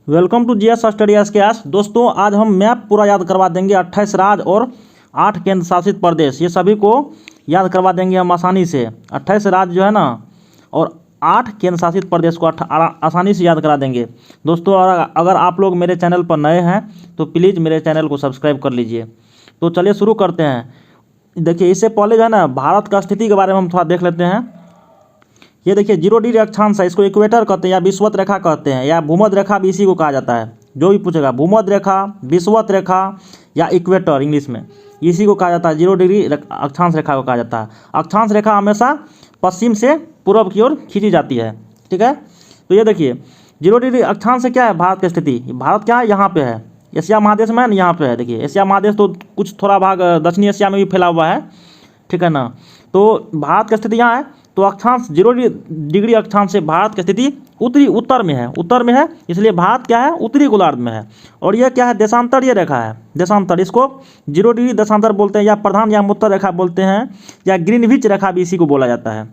Welcome to GS studies class. दोस्तों आज हम मैप पूरा याद करवा देंगे। 28 राज्य और 8 केंद्र शासित प्रदेश, ये सभी को याद करवा देंगे हम आसानी से। 28 राज्य जो है ना और 8 केंद्र शासित प्रदेश को आसानी से याद करा देंगे। दोस्तों अगर आप लोग मेरे चैनल पर नए हैं तो प्लीज़ मेरे चैनल को सब्सक्राइब कर लीजिए। तो चलिए शुरू करते हैं। देखिए इससे पहले जो है ना भारत का स्थिति के बारे में हम थोड़ा देख लेते हैं। ये देखिए 0 डिग्री अक्षांश है, इसको इक्वेटर कहते हैं या विषुवत रेखा कहते हैं या भूमध्य रेखा भी इसी को कहा जाता है। जो भी पूछेगा भूमध्य रेखा, विषुवत रेखा या इक्वेटर इंग्लिश में, इसी को कहा जाता है। 0 डिग्री अक्षांश रेखा को कहा जाता है। अक्षांश रेखा हमेशा पश्चिम से पूर्व की ओर खींची जाती है, ठीक है। तो ये देखिए 0 डिग्री अक्षांश से क्या है भारत की स्थिति। भारत क्या है, यहाँ पे है, एशिया महादेश में है ना, यहाँ पे है। देखिए एशिया महादेश तो कुछ थोड़ा भाग दक्षिणी एशिया में भी फैला हुआ है, ठीक है ना। तो भारत की स्थिति यहाँ है। तो अक्षांश 0 डिग्री अक्षांश से भारत की स्थिति उत्तर में है, इसलिए भारत क्या है, उत्तरी गोलार्ध में है। और यह क्या है, देशांतर ये रेखा है, देशांतर, इसको 0 डिग्री देशांतर बोलते हैं या प्रधान या उत्तर रेखा बोलते हैं या ग्रीनविच रेखा भी इसी को बोला जाता है।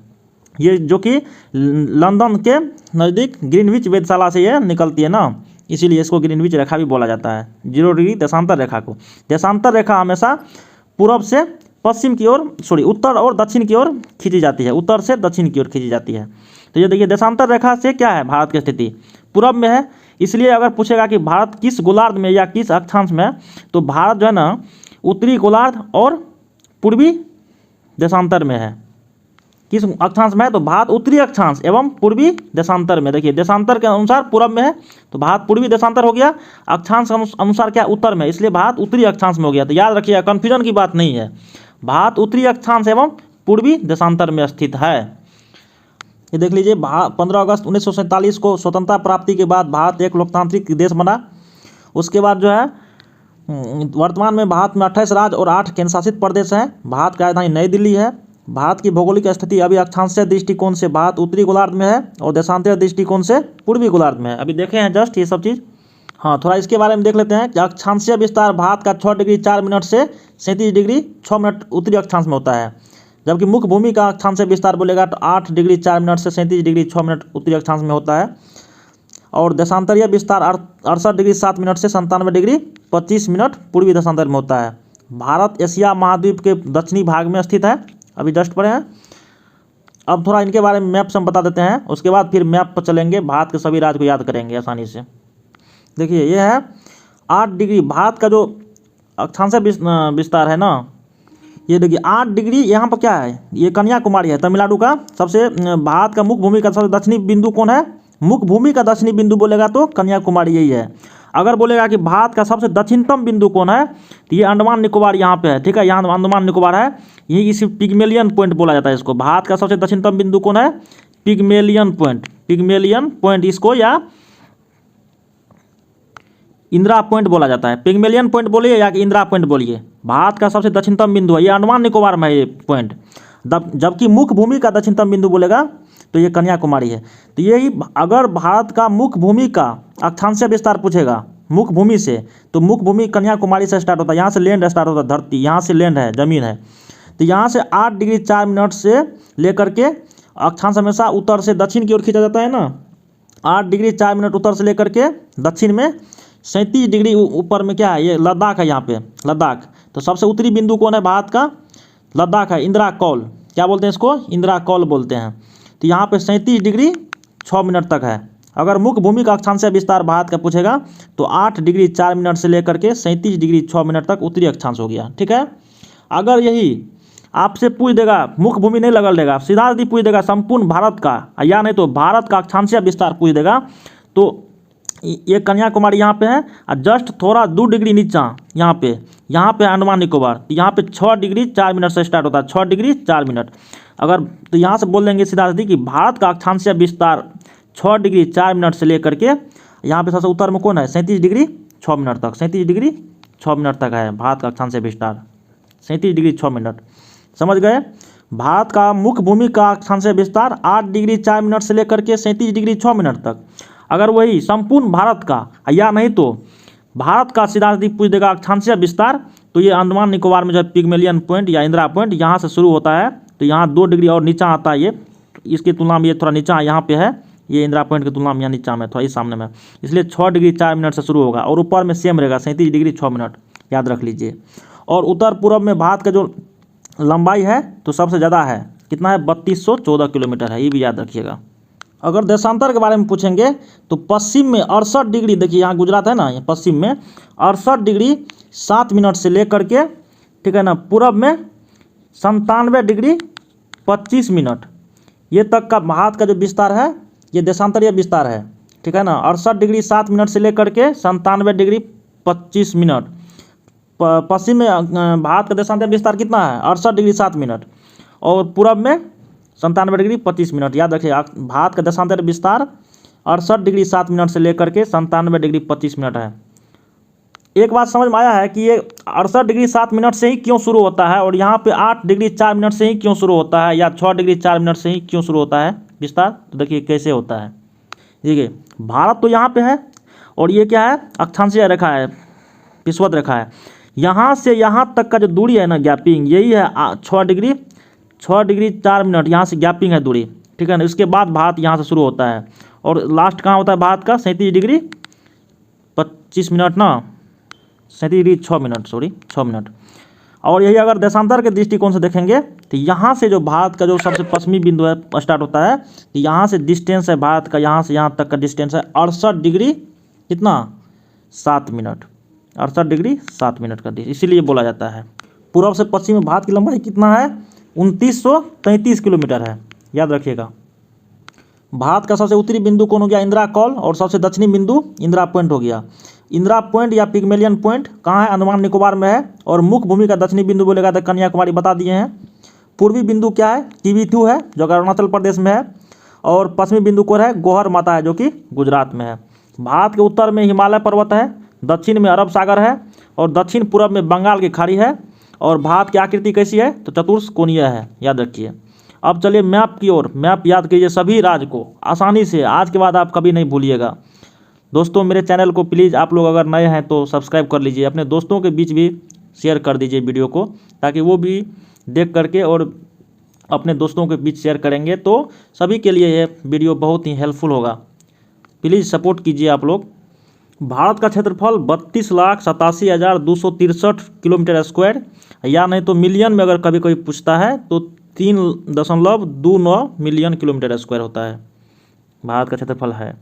ये जो कि लंदन के नज़दीक ग्रीनविच वेधशाला से ये निकलती है ना, इसीलिए इसको ग्रीनविच रेखा भी बोला जाता है। 0 डिग्री देशांतर रेखा को। देशांतर रेखा हमेशा पूर्व से पश्चिम की ओर उत्तर और दक्षिण की ओर खींची जाती है, उत्तर से दक्षिण की ओर खींची जाती है। तो ये देखिए देशांतर रेखा से क्या है, भारत की स्थिति पूरब में है। इसलिए अगर पूछेगा कि भारत किस गोलार्ध में या किस अक्षांश में, तो भारत जो है ना उत्तरी गोलार्ध और पूर्वी देशांतर में है। किस अक्षांश में है, तो भारत उत्तरी अक्षांश एवं पूर्वी देशांतर में। देखिए देशांतर के अनुसार पूरब में है तो भारत पूर्वी देशांतर हो गया, अक्षांश अनुसार क्या उत्तर में, इसलिए भारत उत्तरी अक्षांश में हो गया। तो याद रखिएगा, कन्फ्यूजन की बात नहीं है। भारत उत्तरी अक्षांश एवं पूर्वी देशांतर में स्थित है। ये देख लीजिए 15 अगस्त 1947 को स्वतंत्रता प्राप्ति के बाद भारत एक लोकतांत्रिक देश बना। उसके बाद जो है वर्तमान में भारत में 28 राज्य और 8 केंद्र शासित प्रदेश हैं। भारत की राजधानी नई दिल्ली है। भारत की भौगोलिक स्थिति अभी अक्षांशीय दृष्टिकोण से भारत उत्तरी गोलार्ध में है और देशांतरीय दृष्टिकोण से पूर्वी गोलार्ध में है। अभी देखे हैं जस्ट ये सब चीज़। हाँ, थोड़ा इसके बारे में देख लेते हैं कि अक्षांशीय विस्तार भारत का 6 डिग्री 4 मिनट से 37 डिग्री 6 मिनट उत्तरी अक्षांश में होता है। जबकि मुख्य भूमि का अक्षांशीय विस्तार बोलेगा तो 8 डिग्री 4 मिनट से 37 डिग्री 6 मिनट उत्तरी अक्षांश में होता है। और देशांतरीय विस्तार 68 डिग्री 7 मिनट से 97 डिग्री 25 मिनट पूर्वी देशांतर में होता है। भारत एशिया महाद्वीप के दक्षिणी भाग में स्थित है, अभी जस्ट पढ़े हैं। अब थोड़ा इनके बारे में मैप से हम बता देते हैं, उसके बाद फिर मैप पर चलेंगे, भारत के सभी राज्य को याद करेंगे आसानी से। देखिए ये है 8 डिग्री भारत का जो अक्षांशीय विस्तार है ना, ये देखिए 8 डिग्री। यहाँ पर क्या है, ये कन्याकुमारी है, तमिलनाडु का सबसे भारत का मुख्य भूमि का सबसे दक्षिणी बिंदु कौन है, मुख्य भूमि का दक्षिणी बिंदु बोलेगा तो कन्याकुमारी यही है। अगर बोलेगा कि भारत का सबसे दक्षिणतम बिंदु कौन है, तो ये अंडमान निकोबार यहाँ पे है, ठीक है। यहाँ अंडमान निकोबार है, यही इसी पिग्मेलियन पॉइंट बोला जाता है इसको। भारत का सबसे दक्षिणतम बिंदु कौन है, पिग्मेलियन पॉइंट इसको या इंदिरा पॉइंट बोला जाता है। पिग्मेलियन पॉइंट बोलिए या कि इंदिरा पॉइंट बोलिए, भारत का सबसे दक्षिणतम बिंदु है, ये अंडमान निकोबार में है ये पॉइंट। जबकि मुख्य भूमि का दक्षिणतम बिंदु बोलेगा तो ये कन्याकुमारी है। तो यही अगर भारत का मुख्य भूमि का अक्षांशीय विस्तार पूछेगा मुख्य भूमि से, तो मुख्य भूमि कन्याकुमारी से स्टार्ट होता है, यहाँ से लैंड स्टार्ट होता है, धरती यहाँ से लैंड है, जमीन है। तो यहाँ से 8 डिग्री 4 मिनट से लेकर के अक्षांश हमेशा उत्तर से दक्षिण की ओर खींचा जाता है ना। 8 डिग्री 4 मिनट उत्तर से लेकर के दक्षिण में 37 डिग्री ऊपर में क्या है, ये लद्दाख है, यहाँ पे लद्दाख। तो सबसे उत्तरी बिंदु कौन है भारत का, लद्दाख है, इंदिरा कौल, क्या बोलते हैं इसको, इंदिरा कौल बोलते हैं। तो यहाँ पे 37 डिग्री 6 मिनट तक है। अगर मुख्य भूमि का अक्षांशीय विस्तार भारत का पूछेगा तो 8 डिग्री 4 मिनट से लेकर के 37 डिग्री 6 मिनट तक उत्तरी अक्षांश हो गया, ठीक है। अगर यही आपसे पूछ देगा, मुख्य भूमि नहीं लगल देगा, सीधा यदि पूछ देगा संपूर्ण भारत का या नहीं तो भारत का अक्षांशीय विस्तार पूछ देगा, तो ये कन्याकुमारी यहाँ पे है और जस्ट थोड़ा 2 डिग्री नीचा यहाँ पे अंडमान निकोबार। तो यहाँ पे 6 डिग्री 4 मिनट से स्टार्ट होता है, 6 डिग्री 4 मिनट। अगर तो यहाँ से बोल देंगे सीधा सीधी कि भारत का अक्षांशीय विस्तार 6 डिग्री 4 मिनट से लेकर के यहाँ पे सबसे उत्तर में कौन है, 37 डिग्री 6 मिनट तक, 37 डिग्री 6 मिनट तक है भारत का अक्षांशीय विस्तार, 37 डिग्री 6 मिनट। समझ गए। भारत का मुख्य भूमि का अक्षांशीय विस्तार 8 डिग्री 4 मिनट से लेकर के 37 डिग्री 6 मिनट तक। अगर वही संपूर्ण भारत का या नहीं तो भारत का सीधा सीधी पूछ देगा अक्षांशीय विस्तार, तो ये अंडमान निकोबार में जो पिग्मेलियन पॉइंट या इंदिरा पॉइंट यहाँ से शुरू होता है, तो यहाँ 2 डिग्री और नीचा आता है, ये इसकी तुलना में ये थोड़ा नीचा यहाँ पे है, ये इंदिरा पॉइंट की तुलना में यहाँ नीचा में थोड़ा ही सामने में, इसलिए 6 डिग्री 4 मिनट से शुरू होगा और ऊपर में सेम रहेगा 37 डिग्री 6 मिनट, याद रख लीजिए। और उत्तर पूर्व में भारत का जो लंबाई है तो सबसे ज़्यादा है, कितना है 3214 किलोमीटर है, ये भी याद रखिएगा। अगर देशांतर के बारे में पूछेंगे तो पश्चिम में 68 डिग्री, देखिए यहाँ गुजरात है ना, ये पश्चिम में 68 डिग्री 7 मिनट से लेकर के, ठीक है ना, पूरब में 97 डिग्री 25 मिनट, ये तक का भारत का जो विस्तार है ये देशांतरीय विस्तार है, ठीक है ना। 68 डिग्री 7 मिनट से लेकर के 97 डिग्री 25 मिनट, पश्चिम में भारत का देशांतरीय विस्तार कितना है 68 डिग्री 7 मिनट, और पूरब में 97 डिग्री 25 मिनट, याद रखिए भारत का देशांतरीय विस्तार 68 डिग्री 7 मिनट से लेकर के 97 डिग्री 25 मिनट है। एक बात समझ में आया है कि ये 68 डिग्री 7 मिनट से ही क्यों शुरू होता है और यहाँ पे 8 डिग्री 4 मिनट से ही क्यों शुरू होता है, या 6 डिग्री 4 मिनट से ही क्यों शुरू होता है विस्तार, तो देखिए कैसे होता है। देखिए भारत तो यहाँ पे है और ये क्या है अक्षांशीय रेखा है, विषुवत रेखा है, यहाँ से यहाँ तक का जो दूरी है ना गैपिंग, यही है 6 डिग्री 4 मिनट, यहाँ से गैपिंग है दूरी, ठीक है ना। इसके बाद भारत यहाँ से शुरू होता है और लास्ट कहाँ होता है भारत का 37 डिग्री 25 मिनट ना, 37 डिग्री 6 मिनट, सॉरी 6 मिनट। और यही अगर देशांतर के दृष्टिकोण से देखेंगे तो यहाँ से जो भारत का जो सबसे पश्चिमी बिंदु है स्टार्ट होता है, तो यहाँ से डिस्टेंस है भारत का, यहाँ से यहाँ तक का डिस्टेंस है 68 डिग्री कितना 7 मिनट, 68 डिग्री 7 मिनट का डिस्टेंस, इसीलिए बोला जाता है। पूर्व से पश्चिम में भारत की लंबाई कितना है 2933 किलोमीटर है, याद रखिएगा। भारत का सबसे उत्तरी बिंदु कौन हो गया इंदिरा कॉल, और सबसे दक्षिणी बिंदु इंदिरा पॉइंट हो गया। इंदिरा पॉइंट या पिग्मेलियन पॉइंट कहाँ है, अंडमान निकोबार में है, और मुख्य भूमि का दक्षिणी बिंदु बोलेगा तो कन्याकुमारी बता दिए हैं। पूर्वी बिंदु क्या है TB2 है जो कि अरुणाचल प्रदेश में है, और पश्चिमी बिंदु को है गोहर माता है जो कि गुजरात में है। भारत के उत्तर में हिमालय पर्वत है, दक्षिण में अरब सागर है, और दक्षिण पूर्व में बंगाल की खाड़ी है, और भारत की आकृति कैसी है तो चतुष्कोणीय है, याद रखिए। अब चलिए मैप की ओर, मैप याद कीजिए सभी राज्य को आसानी से, आज के बाद आप कभी नहीं भूलिएगा। दोस्तों मेरे चैनल को प्लीज़ आप लोग अगर नए हैं तो सब्सक्राइब कर लीजिए, अपने दोस्तों के बीच भी शेयर कर दीजिए वीडियो को, ताकि वो भी देख करके और अपने दोस्तों के बीच शेयर करेंगे तो सभी के लिए ये वीडियो बहुत ही हेल्पफुल होगा। प्लीज़ सपोर्ट कीजिए आप लोग। भारत का क्षेत्रफल 32,87,263 किलोमीटर स्क्वायर, या नहीं तो मिलियन में अगर कभी कोई पूछता है तो 3.29 मिलियन किलोमीटर स्क्वायर होता है भारत का क्षेत्रफल है।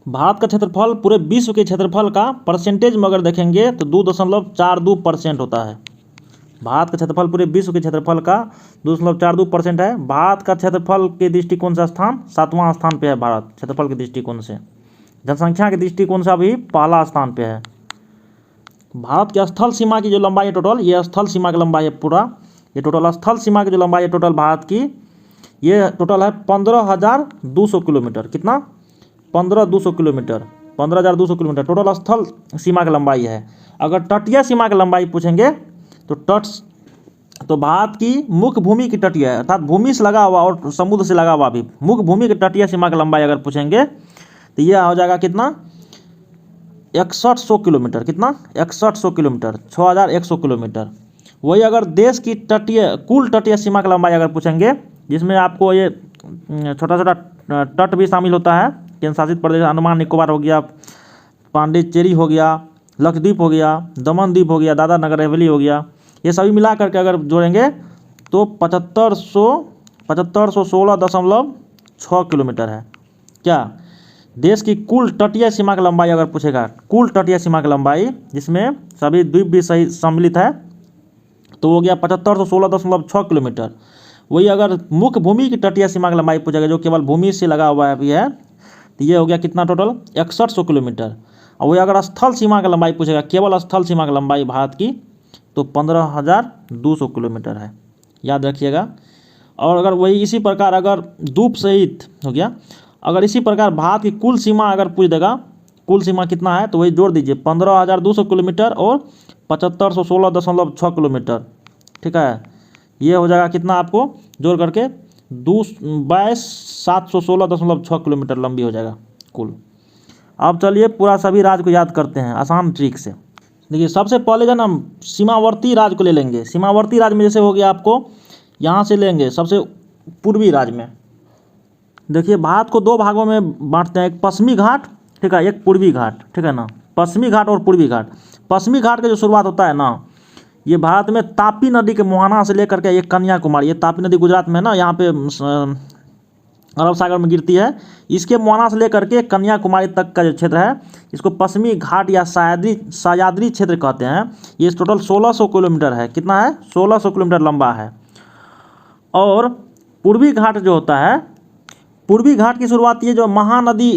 भारत का क्षेत्रफल पूरे विश्व के क्षेत्रफल का परसेंटेज में अगर देखेंगे तो 2.42% होता है। भारत का क्षेत्रफल पूरे विश्व के क्षेत्रफल का 2.42% है। भारत का क्षेत्रफल के दृष्टिकोण से स्थान 7वां स्थान पे है भारत क्षेत्रफल के दृष्टिकोण से। जनसंख्या के दृष्टिकोण से अभी पहला स्थान पे है। भारत की स्थल सीमा की जो लंबाई है टोटल, ये स्थल सीमा की लंबाई है पूरा, ये टोटल स्थल सीमा की जो लंबाई है टोटल भारत की, ये टोटल है 15,200 किलोमीटर। कितना 15,200 किलोमीटर, 15,200 किलोमीटर टोटल स्थल सीमा की लंबाई है। अगर तटीय सीमा की लंबाई पूछेंगे तो भारत की मुख्य भूमि की तटीय है, अर्थात भूमि से लगा हुआ और समुद्र से लगा हुआ भी मुख्य भूमि की तटीय सीमा की लंबाई अगर पूछेंगे तो यह हो जाएगा कितना 6100 किलोमीटर। कितना 6100 किलोमीटर, 6100 किलोमीटर। वही अगर देश की कुल तटीय सीमा की लंबाई अगर पूछेंगे, जिसमें आपको ये छोटा छोटा तट भी शामिल होता है, केंद्र शासित प्रदेश अंडमान निकोबार हो गया, पांडिचेरी हो गया, लक्षद्वीप हो गया, दमन द्वीप हो गया, दादरा नगर हवेली हो गया, ये सभी मिला करके अगर जोड़ेंगे तो 7516.6 किलोमीटर है। क्या देश की कुल तटीय सीमा की लंबाई अगर पूछेगा, कुल तटीय सीमा की लंबाई जिसमें सभी द्वीप भी सही सम्मिलित है, तो हो गया 7516.6 किलोमीटर। वही अगर मुख्य भूमि की तटीय सीमा की लंबाई पूछेगा जो केवल भूमि से लगा हुआ है तो ये हो गया कितना टोटल 6100 किलोमीटर। और वही अगर स्थल सीमा की लंबाई पूछेगा, केवल स्थल सीमा की लंबाई भारत की, तो 15,200 किलोमीटर है, याद रखिएगा। और अगर वही इसी प्रकार अगर द्वीप सहित हो गया, अगर इसी प्रकार भारत की कुल सीमा अगर पूछ देगा, कुल सीमा कितना है तो वही जोड़ दीजिए 15,200 किलोमीटर और 7516.6 किलोमीटर, ठीक है। ये हो जाएगा कितना आपको जोड़ करके 22,716.6 किलोमीटर लंबी हो जाएगा कुल। अब चलिए पूरा सभी राज्य को याद करते हैं आसान ट्रिक से। देखिए सबसे पहले जो हम सीमावर्ती राज्य को ले लेंगे। सीमावर्ती राज्य में जैसे हो गया आपको यहाँ से लेंगे सबसे पूर्वी राज्य में, देखिए भारत को दो भागों में बांटते हैं, एक पश्चिमी घाट, ठीक है, एक पूर्वी घाट, ठीक है ना। पश्चिमी घाट और पूर्वी घाट। पश्चिमी घाट का जो शुरुआत होता है ना, ये भारत में तापी नदी के मोहाना से लेकर के ये कन्याकुमारी, ये तापी नदी गुजरात में है ना, यहाँ पे अरब सागर में गिरती है। इसके मोहाना से लेकर के कन्याकुमारी तक का जो क्षेत्र है, इसको पश्चिमी घाट या सह्याद्री क्षेत्र कहते हैं। ये टोटल 1600 किलोमीटर है। कितना है? 1600 किलोमीटर लंबा है। और पूर्वी घाट जो होता है, पूर्वी घाट की शुरुआत ये जो महानदी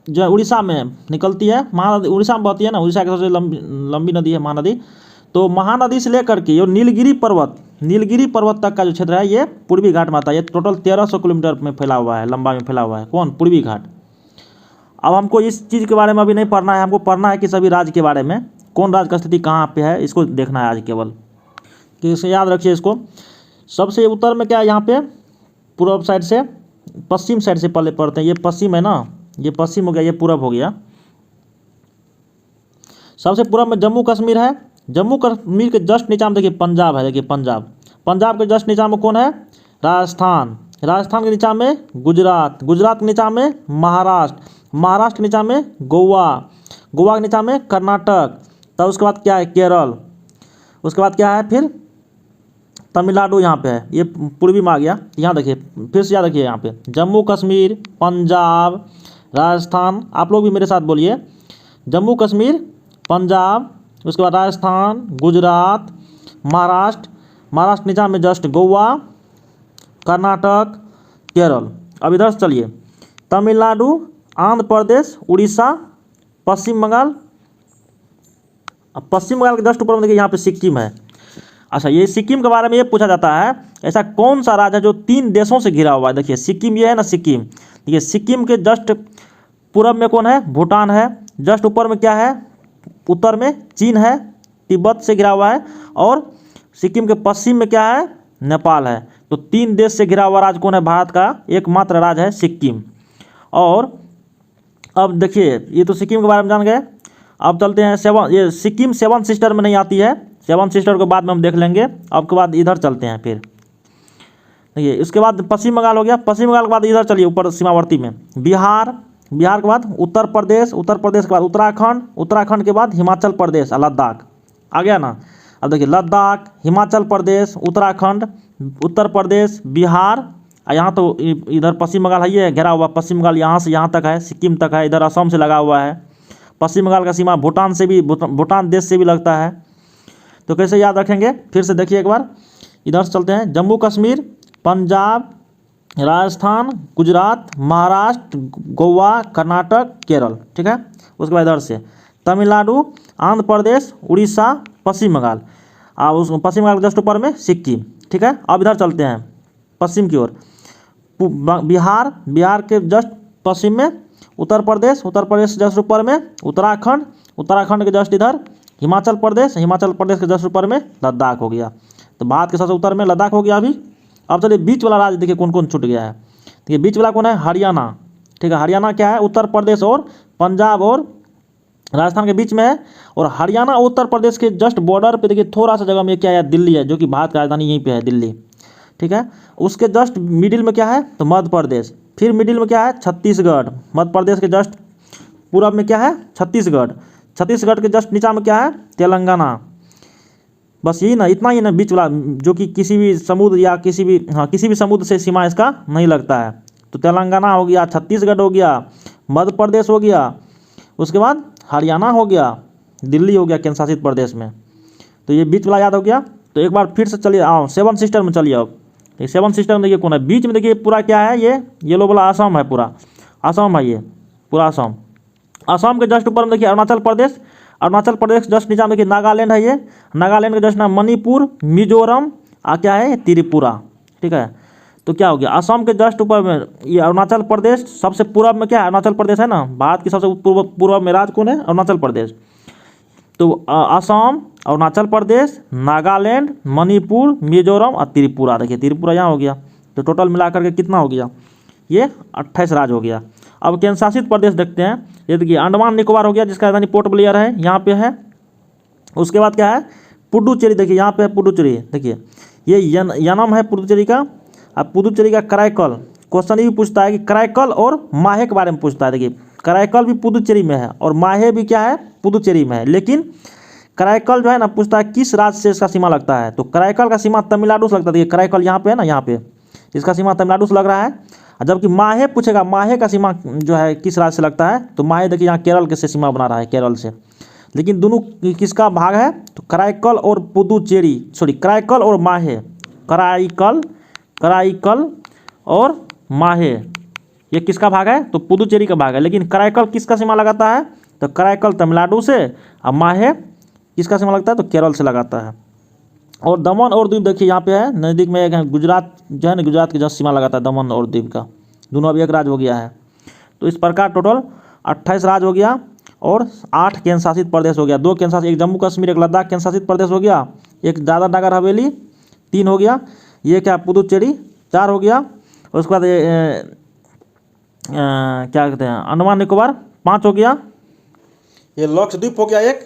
जो उड़ीसा में निकलती है, महानदी उड़ीसा में बहती है ना, उड़ीसा की सबसे लंबी नदी है महानदी। तो महानदी से लेकर के ये नीलगिरी पर्वत तक का जो क्षेत्र है ये पूर्वी घाट में आता है। ये टोटल 1300 किलोमीटर में फैला हुआ है, लंबा में फैला हुआ है। कौन? पूर्वी घाट। अब हमको इस चीज़ के बारे में अभी नहीं पढ़ना है, हमको पढ़ना है कि सभी राज्य के बारे में, कौन राज्य का स्थिति कहाँ पे है, इसको देखना है आज केवल। कि इसे याद रखिए इसको। सबसे उत्तर में क्या है, यहाँ पे पूर्व साइड से, पश्चिम साइड से पहले पढ़ते हैं। ये पश्चिम है ना, ये पश्चिम हो गया, ये पूरब हो गया। सबसे पूरब में जम्मू कश्मीर है। जम्मू कश्मीर के जस्ट नीचा में देखिए पंजाब है। देखिए पंजाब के जस्ट नीचा में कौन है? राजस्थान के नीचा में गुजरात के नीचा में महाराष्ट्र के नीचा में गोवा के नीचा में कर्नाटक। तब उसके बाद क्या है? केरल। उसके बाद क्या है? फिर तमिलनाडु यहाँ पे है, ये पूर्वी में आ गया। यहाँ देखिए, फिर से याद रखिए, यहाँ पे जम्मू कश्मीर, पंजाब, राजस्थान। आप लोग भी मेरे साथ बोलिए, जम्मू कश्मीर, पंजाब, उसके बाद राजस्थान, गुजरात, महाराष्ट्र नीचा में जस्ट गोवा, कर्नाटक, केरल। अब इधर से चलिए, तमिलनाडु, आंध्र प्रदेश, उड़ीसा, पश्चिम बंगाल। अब पश्चिम बंगाल के जस्ट ऊपर में देखिए यहाँ पे सिक्किम है। अच्छा, ये सिक्किम के बारे में ये पूछा जाता है, ऐसा कौन सा राज्य है जो 3 देशों से घिरा हुआ है? देखिए सिक्किम, ये है ना सिक्किम, देखिए सिक्किम के जस्ट पूरब में कौन है? भूटान है। जस्ट ऊपर में क्या है? उत्तर में चीन है, तिब्बत से घिरा हुआ है। और सिक्किम के पश्चिम में क्या है? नेपाल है। तो 3 देश से घिरा हुआ राज्य कौन है? भारत का एकमात्र राज्य है सिक्किम। और अब देखिए, ये तो सिक्किम के बारे में जान गए। अब चलते हैं ये सिक्किम 7 सिस्टर में नहीं आती है, 7 सिस्टर के बाद में हम देख लेंगे। अब के बाद इधर चलते हैं, फिर देखिए इसके बाद पश्चिम बंगाल हो गया। पश्चिम बंगाल के बाद इधर चलिए ऊपर सीमावर्ती में बिहार के बाद उत्तर प्रदेश के बाद उत्तराखंड के बाद हिमाचल प्रदेश और लद्दाख आ गया ना। अब देखिए लद्दाख, हिमाचल प्रदेश, उत्तराखंड, उत्तर प्रदेश, बिहार, और यहाँ तो इधर पश्चिम बंगाल है, ये घेरा हुआ पश्चिम बंगाल यहाँ से यहाँ तक है, सिक्किम तक है। इधर असम से लगा हुआ है। पश्चिम बंगाल का सीमा भूटान से भी, भूटान देश से भी लगता है। तो कैसे याद रखेंगे? फिर से देखिए एक बार, इधर से चलते हैं, जम्मू कश्मीर, पंजाब, राजस्थान, गुजरात, महाराष्ट्र, गोवा, कर्नाटक, केरल, ठीक है। उसके बाद इधर से तमिलनाडु, आंध्र प्रदेश, उड़ीसा, पश्चिम बंगाल, और उस पश्चिम बंगाल के जस्ट ऊपर में सिक्किम, ठीक है। अब इधर चलते हैं पश्चिम की ओर, बिहार के जस्ट पश्चिम में उत्तर प्रदेश के जस्ट ऊपर में उत्तराखंड के जस्ट इधर हिमाचल प्रदेश के जस्ट ऊपर में लद्दाख हो गया। तो भारत के सबसे उत्तर में लद्दाख हो गया अभी। अब चलिए बीच वाला राज्य देखिए कौन कौन छूट गया है। देखिए बीच वाला कौन है? हरियाणा, ठीक है। हरियाणा क्या है? उत्तर प्रदेश और पंजाब और राजस्थान के बीच में है। और हरियाणा और उत्तर प्रदेश के जस्ट बॉर्डर पे देखिए थोड़ा सा जगह में क्या है? दिल्ली है, जो कि भारत की राजधानी यहीं पे है, दिल्ली, ठीक है। उसके जस्ट मिडिल में क्या है? तो मध्य प्रदेश। फिर मिडिल में क्या है? छत्तीसगढ़। मध्य प्रदेश के जस्ट पूरब में क्या है? छत्तीसगढ़ के जस्ट नीचा में क्या है? तेलंगाना। बस यही ना, इतना ही ना बीच वाला, जो कि किसी भी समुद्र या किसी भी समुद्र से सीमा इसका नहीं लगता है। तो तेलंगाना हो गया, छत्तीसगढ़ हो गया, मध्य प्रदेश हो गया, उसके बाद हरियाणा हो गया, दिल्ली हो गया केंद्र शासित प्रदेश में। तो ये बीच वाला याद हो गया। तो एक बार फिर से चलिए, आओ 7 सिस्टर में चलिए। अब 7 सिस्टर में देखिए कौन है? बीच में देखिए पूरा क्या है? ये येलो वाला असम है, पूरा असम है, ये पूरा असम। असम के जस्ट ऊपर में देखिए अरुणाचल प्रदेश जस्ट नीचा में देखिए नागालैंड है। ये नागालैंड के जस्ट ना मणिपुर, मिजोरम, क्या है? त्रिपुरा, ठीक है। तो क्या हो गया? असम के जस्ट ऊपर में ये अरुणाचल प्रदेश, सबसे पूर्व में क्या है? अरुणाचल प्रदेश है ना। भारत की सबसे पूर्व में राज्य कौन है? अरुणाचल प्रदेश। तो असम, अरुणाचल प्रदेश, नागालैंड, मणिपुर, मिजोरम और त्रिपुरा। देखिए त्रिपुरा यहाँ हो गया। तो टोटल मिलाकर के कितना हो गया? ये 28 राज्य हो गया। अब केंद्र शासित प्रदेश देखते हैं। ये देखिए अंडमान निकोबार हो गया, जिसका राजधानी पोर्ट ब्लेयर है, यहाँ पे है। उसके बाद क्या है? पुडुचेरी, देखिए यहाँ पे है पुडुचेरी। देखिए ये यनम है पुडुचेरी का। अब पुडुचेरी का कराईकल क्वेश्चन ये भी पूछता है कि कराईकल और माहे के बारे में पूछता है। देखिए कराईकल भी पुदुचेरी में है और माहे भी क्या है, पुदुचेरी में है, लेकिन कराईकल जो है ना पूछता है किस राज्य से इसका सीमा लगता है। तो कराईकल का सीमा तमिलनाडु से लगता है। देखिए कराईकल यहाँ पे है ना, यहाँ पे इसका सीमा तमिलनाडु से लग रहा है। जबकि माहे पूछेगा माहे का सीमा जो है किस राज्य से लगता है, तो माहे देखिए यहाँ केरल के से सीमा बना रहा है, केरल से। लेकिन दोनों किसका भाग है, तो कराईकल और पुदुचेरी, सॉरी कराईकल और माहे, कराईकल और माहे ये किसका भाग है, तो पुदुचेरी का भाग है। लेकिन कराईकल किसका सीमा लगाता है, तो कराईकल तमिलनाडु से, और माहे किसका सीमा लगता है, तो केरल से लगाता है। और दमन और द्वीप देखिए यहाँ पे है नज़दीक में एक है, गुजरात जो है ना, गुजरात की जस्ट सीमा लगाता है दमन और द्वीप का। दोनों अभी एक राज्य हो गया है। तो इस प्रकार टोटल 28 राज्य हो गया और 8 केंद्र शासित प्रदेश हो गया। 2 केंद्र शासित, एक जम्मू कश्मीर एक लद्दाख केंद्र शासित प्रदेश हो गया, एक दादरा नगर हवेली 3 हो गया, ये क्या पुदुचेरी 4 हो गया, और उसके बाद क्या कहते हैं अंडमान निकोबार 5 हो गया, ये लक्षद्वीप हो गया 1,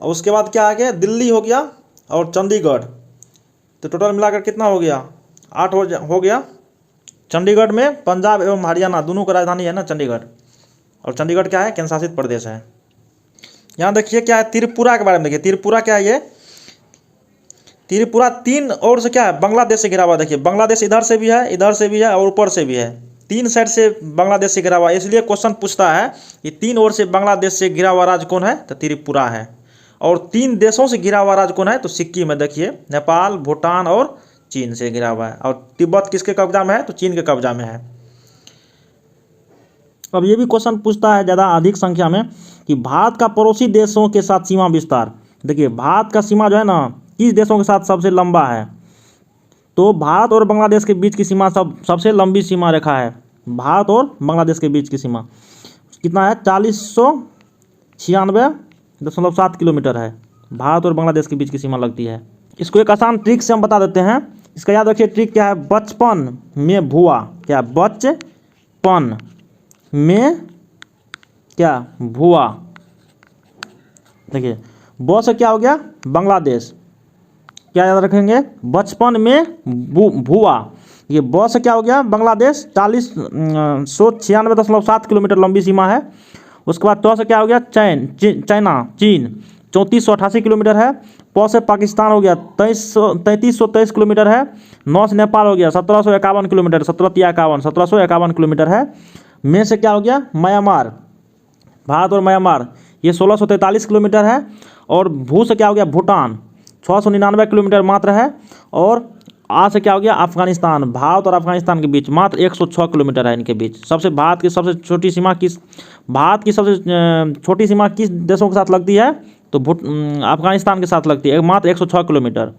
और उसके बाद क्या आ गया दिल्ली हो गया और चंडीगढ़। तो टोटल मिलाकर कितना हो गया 8 हो गया। चंडीगढ़ में पंजाब एवं हरियाणा दोनों का राजधानी है ना चंडीगढ़, और चंडीगढ़ क्या है, केंद्र शासित प्रदेश है। यहाँ देखिए क्या है त्रिपुरा के बारे में। देखिए त्रिपुरा क्या है, ये त्रिपुरा 3 ओर से क्या है बांग्लादेश से घिरा हुआ। देखिए बांग्लादेश इधर से भी है, इधर से भी है और ऊपर से भी है, 3 साइड से बांग्लादेश से घिरा हुआ है। इसलिए क्वेश्चन पूछता है कि 3 ओर से बांग्लादेश से घिरा हुआ राज्य कौन है, तो त्रिपुरा है। और 3 देशों से घिरा हुआ राज्य कौन है, तो सिक्किम है। देखिए नेपाल, भूटान और चीन से घिरा हुआ है। और तिब्बत किसके कब्जा में है, तो चीन के कब्जा में है। अब ये भी क्वेश्चन पूछता है ज़्यादा अधिक संख्या में कि भारत का पड़ोसी देशों के साथ सीमा विस्तार। देखिए भारत का सीमा जो है ना किस देशों के साथ सबसे लंबा है, तो भारत और बांग्लादेश के बीच की सीमा सबसे लंबी सीमा रेखा है। भारत और बांग्लादेश के बीच की सीमा कितना है, 4096.7 किलोमीटर है। भारत और बांग्लादेश के बीच की सीमा लगती है। इसको एक आसान ट्रिक से हम बता देते हैं। इसका याद रखिए ट्रिक क्या है, बचपन में भुआ, क्या बचपन में क्या भुआ। देखिए ब से क्या हो गया बांग्लादेश, क्या याद रखेंगे बचपन में भुआ। ये ब से क्या हो गया बांग्लादेश, 4096.7 किलोमीटर लंबी सीमा है। उसके बाद च से क्या हो गया चाइना चीन 3488 किलोमीटर है। प से पाकिस्तान हो गया 3323 किलोमीटर है। 9 से नेपाल हो गया 1751 किलोमीटर, 1751 किलोमीटर है। में से क्या हो गया म्यांमार, भारत और म्यांमार ये 1643 किलोमीटर है। और भू से क्या हो गया भूटान 699 किलोमीटर मात्र है। और आ से क्या हो गया अफगानिस्तान, भारत और अफगानिस्तान के बीच मात्र 106 किलोमीटर है इनके बीच। भारत की सबसे छोटी सीमा किस देशों के साथ लगती है, तो अफगानिस्तान के साथ लगती है, मात्र 106 किलोमीटर।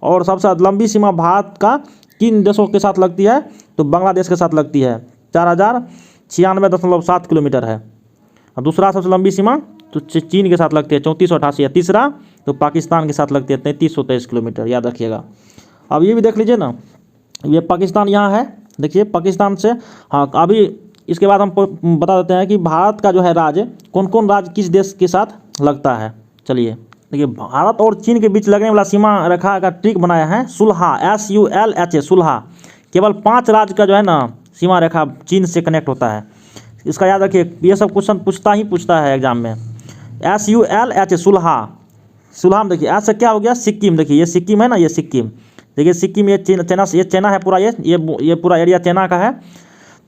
और सबसे लंबी सीमा भारत का किन देशों के साथ लगती है, तो बांग्लादेश के साथ लगती है, 4096.7 किलोमीटर है। और दूसरा सबसे लंबी सीमा तो चीन के साथ लगती है 3488 है। तीसरा तो पाकिस्तान के साथ लगती है 3323 किलोमीटर, याद रखिएगा। अब ये भी देख लीजिए ना, ये पाकिस्तान यहाँ है, देखिए पाकिस्तान से। हाँ अभी इसके बाद हम बता देते हैं कि भारत का जो है राज्य कौन कौन राज्य किस देश के साथ लगता है। चलिए देखिए भारत और चीन के बीच लगने वाला सीमा रेखा का ट्रिक बनाया है सुलहा, SULHA सुलहा। केवल 5 राज्य का जो है ना सीमा रेखा चीन से कनेक्ट होता है। इसका याद रखिए, ये सब क्वेश्चन पूछता है एग्जाम में। SULHA सुलहा में देखिए एस से क्या हो गया सिक्किम। देखिए ये सिक्किम है ना, ये सिक्किम, देखिए सिक्किम ये चाइना है पूरा, ये पूरा एरिया चाइना का है।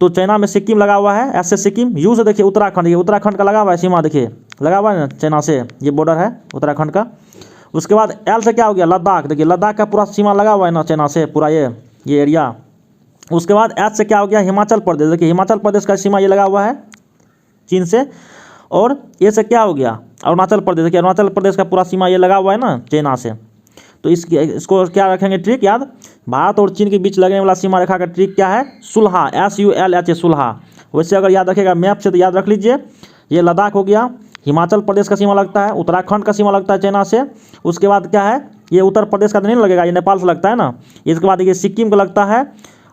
तो चाइना में सिक्किम लगा हुआ है, एस से सिक्किम। यू से देखिए उत्तराखंड, ये उत्तराखंड का लगा हुआ है सीमा, देखिए लगा हुआ है ना चाइना से, ये बॉर्डर है उत्तराखंड का। उसके बाद एल से क्या हो गया लद्दाख, देखिए लद्दाख का पूरा सीमा लगा हुआ है ना चाइना से, पूरा ये एरिया। उसके बाद एच से क्या हो गया हिमाचल प्रदेश, देखिए हिमाचल प्रदेश का सीमा ये लगा हुआ है चीन से। और ए से क्या हो गया अरुणाचल प्रदेश, देखिए अरुणाचल प्रदेश का पूरा सीमा ये लगा हुआ है ना चाइना से। तो इसको क्या रखेंगे ट्रिक याद, भारत और चीन के बीच लगने वाला सीमा रेखा का ट्रिक क्या है सुलहा, SULHA सुलहा। वैसे अगर याद रखेगा मैप से तो याद रख लीजिए, ये लद्दाख हो गया, हिमाचल प्रदेश का सीमा लगता है, उत्तराखंड का सीमा लगता है चाइना से। उसके बाद क्या है ये उत्तर प्रदेश का तो नहीं लगेगा, ये नेपाल से लगता है ना। इसके बाद ये सिक्किम का लगता है।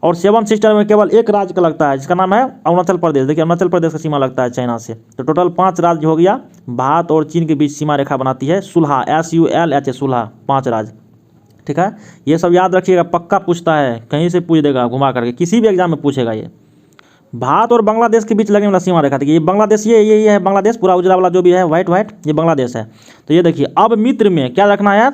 और 7 सिस्टर में केवल एक राज्य का लगता है जिसका नाम है अरुणाचल प्रदेश, देखिए अरुणाचल प्रदेश का सीमा लगता है चाइना से। तो टोटल 5 राज्य हो गया, भारत और चीन के बीच सीमा रेखा बनाती है सुलहा, SULHA सुलहा, 5 राज्य। ठीक है, ये सब याद रखिएगा, पक्का पूछता है, कहीं से पूछ देगा घुमा करके, किसी भी एग्जाम में पूछेगा ये। भारत और बांग्लादेश के बीच लगने वाला सीमा रेखा, देखिए ये बांग्लादेश, ये है बांग्लादेश, पूरा उजला वाला जो भी है वाइट वाइट, ये बांग्लादेश है। तो ये देखिए, अब मित्र में क्या रखना है,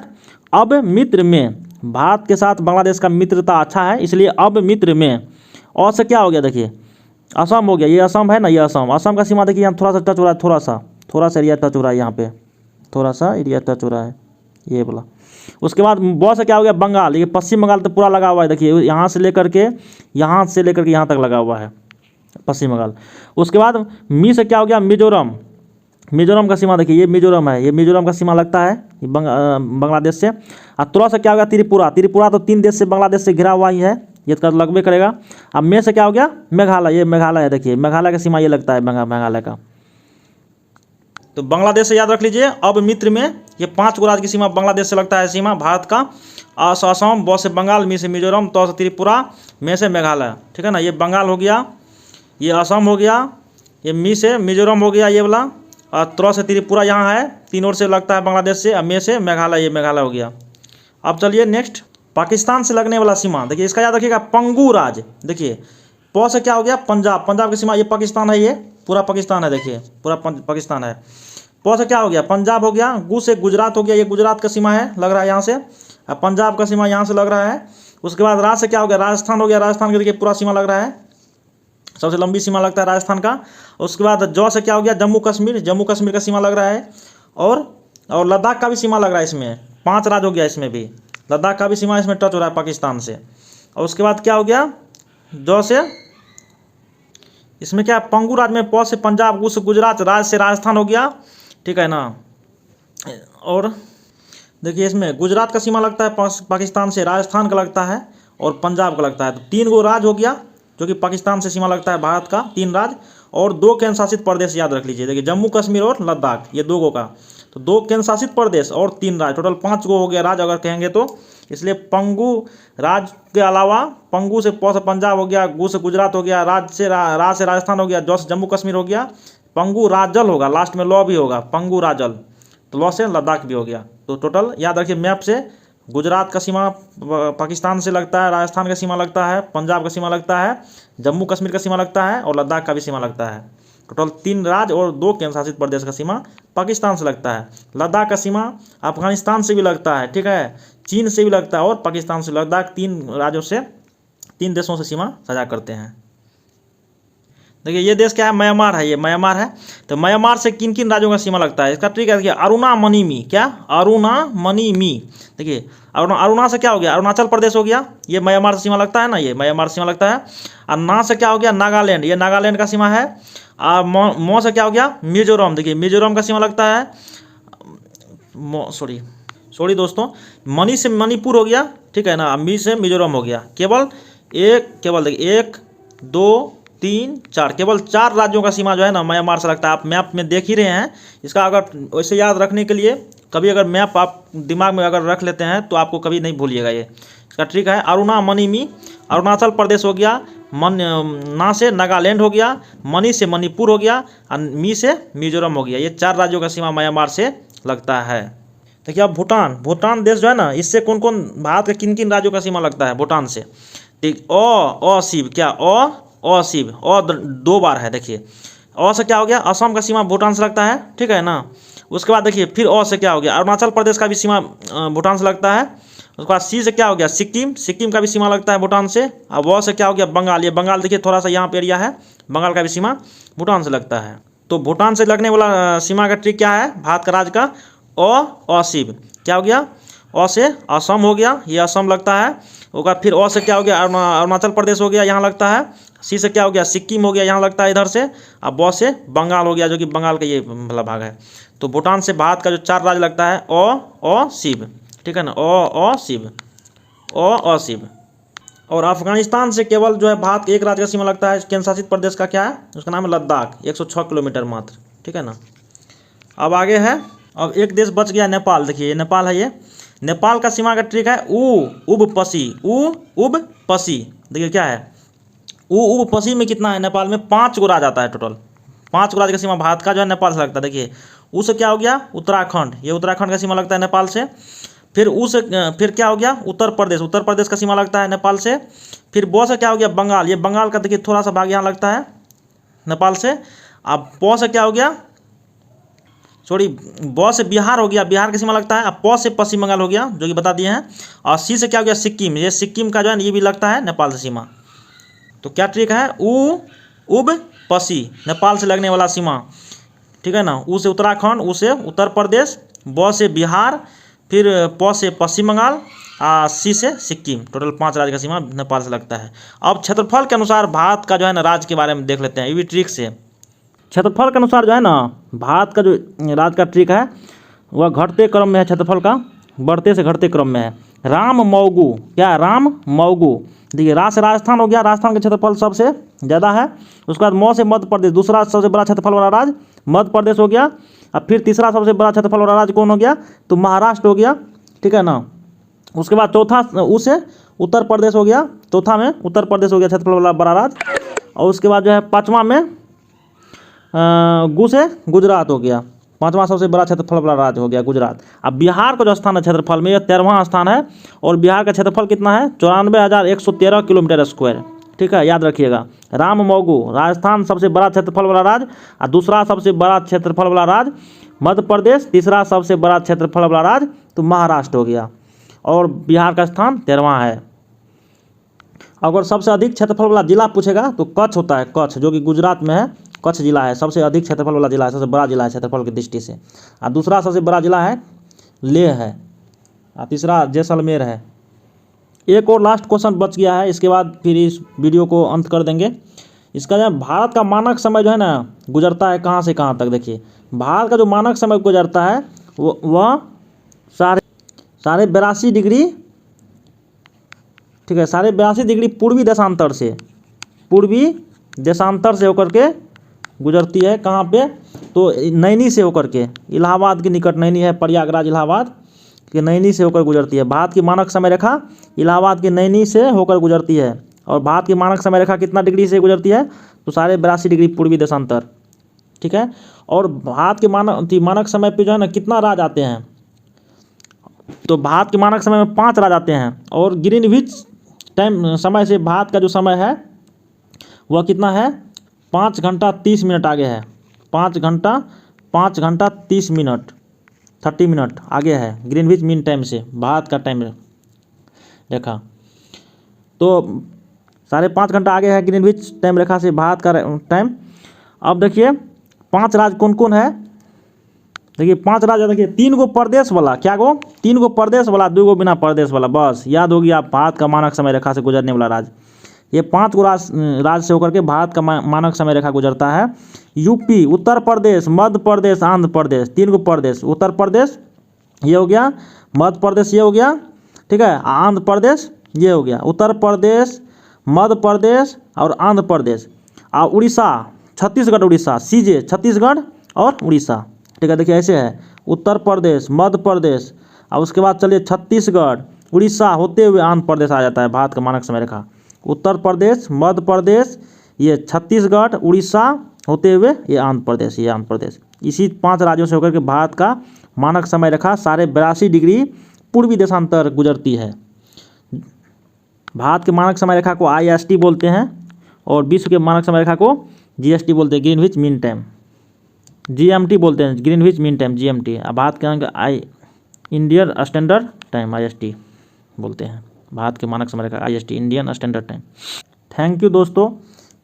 अब मित्र में भारत के साथ बांग्लादेश का मित्रता अच्छा है, इसलिए अब मित्र में। और से क्या हो गया, देखिए असम हो गया, ये असम है ना, ये असम, असम का सीमा देखिए यहाँ थोड़ा सा टच हो रहा है, थोड़ा सा एरिया टच हो रहा है, यहाँ पे थोड़ा सा एरिया टच हो रहा है, ये बोला। उसके बाद बहुत से क्या हो गया, बंगाल, ये पश्चिम बंगाल तो पूरा लगा हुआ है, देखिए यहाँ से लेकर के यहाँ तक लगा हुआ है पश्चिम बंगाल। उसके बाद मी से क्या हो गया, मिजोरम, मिजोरम का सीमा देखिए, ये मिजोरम है, ये मिजोरम का सीमा लगता है बांग्लादेश से। और तुरा से क्या हो गया, त्रिपुरा, त्रिपुरा तो 3 देश से बांग्लादेश से घिरा हुआ ही है, ये तो लगभग करेगा। अब मे से क्या हो गया, मेघालय, ये मेघालय है, देखिए मेघालय का सीमा ये लगता है मेघालय का। तो बांग्लादेश से याद रख लीजिए, अब मित्र में ये 5 गो राज्य की सीमा बांग्लादेश से लगता है सीमा भारत का। असम, ब से बंगाल, मी से मिजोरम, तो से त्रिपुरा, मे से मेघालय, ठीक है ना। ये बंगाल हो गया, ये असम हो गया, ये मी से मिजोरम हो गया ये वाला, और त्रो से त्रिपुरा यहाँ है, 3 ओर से लगता है बांग्लादेश से, और मे से मेघालय, ये मेघालय हो गया। अब चलिए नेक्स्ट, पाकिस्तान से लगने वाला सीमा, देखिए इसका याद रखिएगा, पंगू राज, देखिए प से क्या हो गया, पंजाब, पंजाब की सीमा, ये पाकिस्तान है, ये पूरा पाकिस्तान है, देखिए पूरा पाकिस्तान है। प से क्या हो गया, पंजाब हो गया, गु से गुजरात हो गया, ये गुजरात का सीमा है, लग रहा है यहाँ से, अब पंजाब का सीमा यहाँ से लग रहा है। उसके बाद राज से क्या हो गया, राजस्थान हो गया, राजस्थान का देखिए पूरा सीमा लग रहा है, सबसे लंबी सीमा लगता है राजस्थान का। उसके बाद ज से क्या हो गया, जम्मू कश्मीर, जम्मू कश्मीर का सीमा लग रहा है, और लद्दाख का भी सीमा लग रहा है, इसमें 5 राज्य हो गया, इसमें भी लद्दाख का भी सीमा इसमें टच हो रहा है पाकिस्तान से। और उसके बाद क्या हो गया, ज से इसमें क्या, पंगू राज्य में, प से पंजाब, गु से गुजरात, राज से राजस्थान हो गया, ठीक है ना। और देखिए इसमें गुजरात का सीमा लगता है पाकिस्तान से, राजस्थान का लगता है, और पंजाब का लगता है। तो 3 गो राज्य हो गया जो कि पाकिस्तान से सीमा लगता है भारत का, 3 राज्य, और 2 केंद्र शासित प्रदेश याद रख लीजिए, देखिए जम्मू कश्मीर और लद्दाख, ये 2 गो का, तो 2 केंद्र शासित प्रदेश और 3 राज्य, टोटल 5 गो हो गया राज्य अगर कहेंगे तो। इसलिए पंगू राज्य के अलावा, पंगू से प से पंजाब हो गया, गु से गुजरात हो गया, राज से राजस्थान हो गया, ज से जम्मू कश्मीर हो गया, पंगू राजल होगा, लास्ट में लॉ भी होगा, पंगू राजल, तो लॉ से लद्दाख भी हो गया। तो टोटल याद रखिए, मैप से गुजरात का सीमा पाकिस्तान से लगता है, राजस्थान का सीमा लगता है, पंजाब का सीमा लगता है, जम्मू कश्मीर का सीमा लगता है, और लद्दाख का भी सीमा लगता है। टोटल 3 राज्य और 2 केंद्र शासित प्रदेश का सीमा पाकिस्तान से लगता है। लद्दाख का सीमा अफगानिस्तान से भी लगता है, ठीक है, चीन से भी लगता है, और पाकिस्तान से। लद्दाख 3 राज्यों से, 3 देशों से सीमा साझा करते हैं। देखिए ये देश क्या है, म्यांमार है, ये म्यांमार है। तो म्यांमार से किन किन राज्यों का सीमा लगता है, इसका ट्रिक है, देखिए अरुणामणिमी, क्या अरुणामणिमी, देखिए अरुणा से क्या हो गया, अरुणाचल प्रदेश हो गया, ये म्यांमार से सीमा लगता है ना, ये म्यांमार से सीमा लगता है। और ना से क्या हो गया, नागालैंड, ये नागालैंड का सीमा है। और मो से क्या हो गया, मिजोरम, देखिए मिजोरम का सीमा लगता है। सॉरी दोस्तों, मणि से मणिपुर हो गया, ठीक है ना, मी से मिजोरम हो गया। केवल देखिए 1 2 3 4, केवल 4 राज्यों का सीमा जो है ना म्यांमार से लगता है। आप मैप में देख ही रहे हैं, इसका अगर वैसे याद रखने के लिए कभी अगर मैप आप दिमाग में अगर रख लेते हैं तो आपको कभी नहीं भूलिएगा। ये इसका ट्रिक है, अरुणामणिमी, अरुणाचल प्रदेश हो गया, ना से नागालैंड हो गया, मणि से मणिपुर हो गया, और मी से मिजोरम हो गया। ये 4 राज्यों का सीमा म्यांमार से लगता है। देखिए अब भूटान देश जो है ना, इससे कौन कौन भारत के किन किन राज्यों का सीमा लगता है भूटान से, ठीक। शिव, क्या शिव, 2 बार है, देखिए से क्या हो गया, असम का सीमा भूटान से लगता है, ठीक है ना। उसके बाद देखिए फिर से क्या हो गया, अरुणाचल प्रदेश का भी सीमा भूटान से लगता है। उसके बाद सी से क्या हो गया, सिक्किम का भी सीमा लगता है भूटान से। अब से क्या हो गया, बंगाल, ये बंगाल देखिए थोड़ा सा यहाँ पे एरिया है, बंगाल का भी सीमा भूटान से लगता है। तो भूटान से लगने वाला सीमा का ट्रिक क्या है, भारत का राज्य का शिव, क्या हो गया, से असम हो गया, ये असम लगता है। उसके बाद फिर से क्या हो गया, अरुणाचल प्रदेश हो गया, यहाँ लगता है। सी से क्या हो गया, सिक्किम हो गया, यहाँ लगता है इधर से। अब ब से बंगाल हो गया, जो कि बंगाल का ये वाला भाग है। तो भूटान से भारत का जो 4 राज्य लगता है शिव, ठीक है ना, शिव। और अफगानिस्तान से केवल जो है भारत के 1 राज्य का सीमा लगता है, केंद्र शासित प्रदेश का क्या है, उसका नाम है लद्दाख, 106 किलोमीटर मात्र, ठीक है ना। अब आगे है, अब एक देश बच गया, नेपाल, देखिए ये नेपाल है। ये नेपाल का सीमा का ट्रिक है, उब पसी, देखिए क्या है, उब पसी में कितना है, नेपाल में 5 गो राज्य आता है, टोटल 5 गो राज्य का सीमा भारत का जो है नेपाल से लगता है। देखिए से क्या हो गया, उत्तराखंड, ये उत्तराखंड का सीमा लगता है नेपाल से। फिर फिर क्या हो गया, उत्तर प्रदेश, उत्तर प्रदेश का सीमा लगता है नेपाल से। फिर ब से क्या हो गया, बंगाल, ये बंगाल का देखिए थोड़ा सा भाग यहाँ लगता है नेपाल से। अब प से क्या हो गया, सॉरी ब से बिहार हो गया, बिहार की सीमा लगता है। अब प से पश्चिम बंगाल हो गया, जो कि बता दिए हैं। और सी से क्या हो गया, सिक्किम, ये सिक्किम का जो है ये भी लगता है नेपाल से सीमा। तो क्या ट्रिक है, उब पसी, नेपाल से लगने वाला सीमा, ठीक है ना। उ से उत्तराखंड, उ से उत्तर प्रदेश, ब से बिहार, फिर प से पश्चिम बंगाल, सी से सिक्किम, टोटल 5 राज्य का सीमा नेपाल से लगता है। अब क्षेत्रफल के अनुसार भारत का जो है ना राज्य के बारे में देख लेते हैं, ये भी ट्रिक से। क्षेत्रफल के अनुसार जो है ना भारत का जो राज्य का ट्रिक है वह घटते क्रम में है, क्षेत्रफल का बढ़ते से घटते क्रम में है। राम मौगू, क्या है, राम मौगू, देखिए रा से राजस्थान हो गया, राजस्थान का क्षेत्रफल सबसे ज़्यादा है। उसके बाद म से मध्य प्रदेश, दूसरा सबसे बड़ा क्षेत्रफल वाला राज्य मध्य प्रदेश हो गया। अब फिर तीसरा सबसे बड़ा क्षेत्रफल वाला राज्य कौन हो गया, तो महाराष्ट्र हो गया, ठीक है ना। उसके बाद चौथा उसे उत्तर प्रदेश हो गया, चौथा में उत्तर प्रदेश हो गया क्षेत्रफल वाला बड़ा राज्य। और उसके बाद जो है पाँचवा में गु से गुजरात हो गया, पाँचवा सबसे बड़ा क्षेत्रफल वाला राज्य हो गया गुजरात। अब बिहार का जो स्थान है क्षेत्रफल में, यह 13वां स्थान है। और बिहार का क्षेत्रफल कितना है, 94,113 किलोमीटर स्क्वायर, ठीक है, याद रखिएगा। राम मौगू, राजस्थान सबसे बड़ा क्षेत्रफल वाला राज्य, और दूसरा सबसे बड़ा क्षेत्रफल वाला राज्य मध्य प्रदेश, तीसरा सबसे बड़ा क्षेत्रफल वाला राज्य तो महाराष्ट्र हो गया। और बिहार का स्थान 13वां है। अगर सबसे अधिक क्षेत्रफल वाला जिला पूछेगा तो कच्छ होता है, कच्छ जो कि गुजरात में है, कच्छ जिला है, सबसे अधिक क्षेत्रफल वाला जिला है, सबसे बड़ा जिला है क्षेत्रफल की दृष्टि से। और दूसरा सबसे बड़ा जिला है लेह है, और तीसरा जैसलमेर है। एक और लास्ट क्वेश्चन बच गया है, इसके बाद फिर इस वीडियो को अंत कर देंगे। इसका जो है भारत का मानक समय जो है ना गुजरता है कहाँ से कहाँ तक, देखिए भारत का जो मानक समय गुजरता है वह 82.5 डिग्री, ठीक है, 82.5 डिग्री पूर्वी देशांतर से, पूर्वी देशांतर से होकर के गुजरती है। कहाँ पे, तो नैनी से होकर के, इलाहाबाद के निकट नैनी है, प्रयागराज इलाहाबाद के नैनी से होकर गुजरती है। भारत की मानक समय रेखा इलाहाबाद की नैनी से होकर गुजरती है। और भारत की मानक समय रेखा कितना डिग्री से गुजरती है, तो 82.5 डिग्री पूर्वी देशांतर, ठीक है। और भारत के मानक समय पे जो है ना कितना राज्य आते हैं, तो भारत के मानक समय में 5 राज्य आते हैं। और ग्रीनविच टाइम समय से भारत का जो समय है वह कितना है, 5 घंटा 30 मिनट आगे है, 5 घंटा 30 मिनट 30 मिनट आगे है ग्रीनविच मीन टाइम से भारत का टाइम रेखा। तो 5.5 घंटा आगे है ग्रीनविच टाइम रेखा से भारत का टाइम। अब देखिए 5 राज्य कौन कौन है, देखिए 5 राज्य, देखिए 3 गो प्रदेश वाला, क्या गो, 3 गो प्रदेश वाला, 2 गो बिना प्रदेश वाला, बस याद होगी आप, भारत का मानक समय रेखा से गुजरने वाला राज्य। ये 5 गो राज्य से होकर के भारत का मानक समय रेखा गुजरता है। यूपी, उत्तर प्रदेश, मध्य प्रदेश, आंध्र प्रदेश, 3 गो प्रदेश, उत्तर प्रदेश ये हो गया, मध्य प्रदेश ये हो गया, ठीक है, आंध्र प्रदेश ये हो गया। उत्तर प्रदेश, मध्य प्रदेश और आंध्र प्रदेश। और उड़ीसा, छत्तीसगढ़, उड़ीसा, सीजे छत्तीसगढ़ और उड़ीसा, ठीक है। देखिए ऐसे है, उत्तर प्रदेश, मध्य प्रदेश, और उसके बाद चलिए छत्तीसगढ़, उड़ीसा होते हुए आंध्र प्रदेश आ जाता है भारत का मानक समय रेखा। उत्तर प्रदेश, मध्य प्रदेश, ये छत्तीसगढ़, उड़ीसा होते हुए ये आंध्र प्रदेश, ये आंध्र प्रदेश। इसी 5 राज्यों से होकर के भारत का मानक समय रेखा 82.5 डिग्री पूर्वी देशांतर गुजरती है। भारत के मानक समय रेखा को IST बोलते हैं, और विश्व के मानक समय रेखा को GST बोलते हैं, ग्रीनविच मीन टाइम, GMT बोलते हैं, Greenwich mean time GMT। Bharat के अंक इंडियन स्टैंडर्ड टाइम IST बोलते हैं, भारत के मानक समय रेखा IST, Indian standard time. Thank you दोस्तों,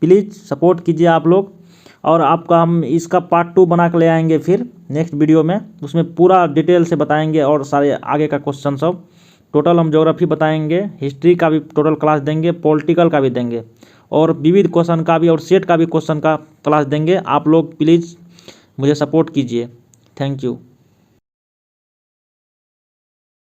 प्लीज़ सपोर्ट कीजिए आप लोग। और आपका हम इसका पार्ट 2 बना कर ले आएंगे फिर नेक्स्ट वीडियो में, उसमें पूरा डिटेल से बताएंगे और सारे आगे का क्वेश्चन सब। टोटल हम ज्योग्राफी बताएंगे, हिस्ट्री का भी टोटल क्लास देंगे, पॉलिटिकल का भी देंगे, और विविध क्वेश्चन का भी और सेट का भी क्वेश्चन का क्लास देंगे। आप लोग प्लीज़ मुझे सपोर्ट कीजिए। Thank you.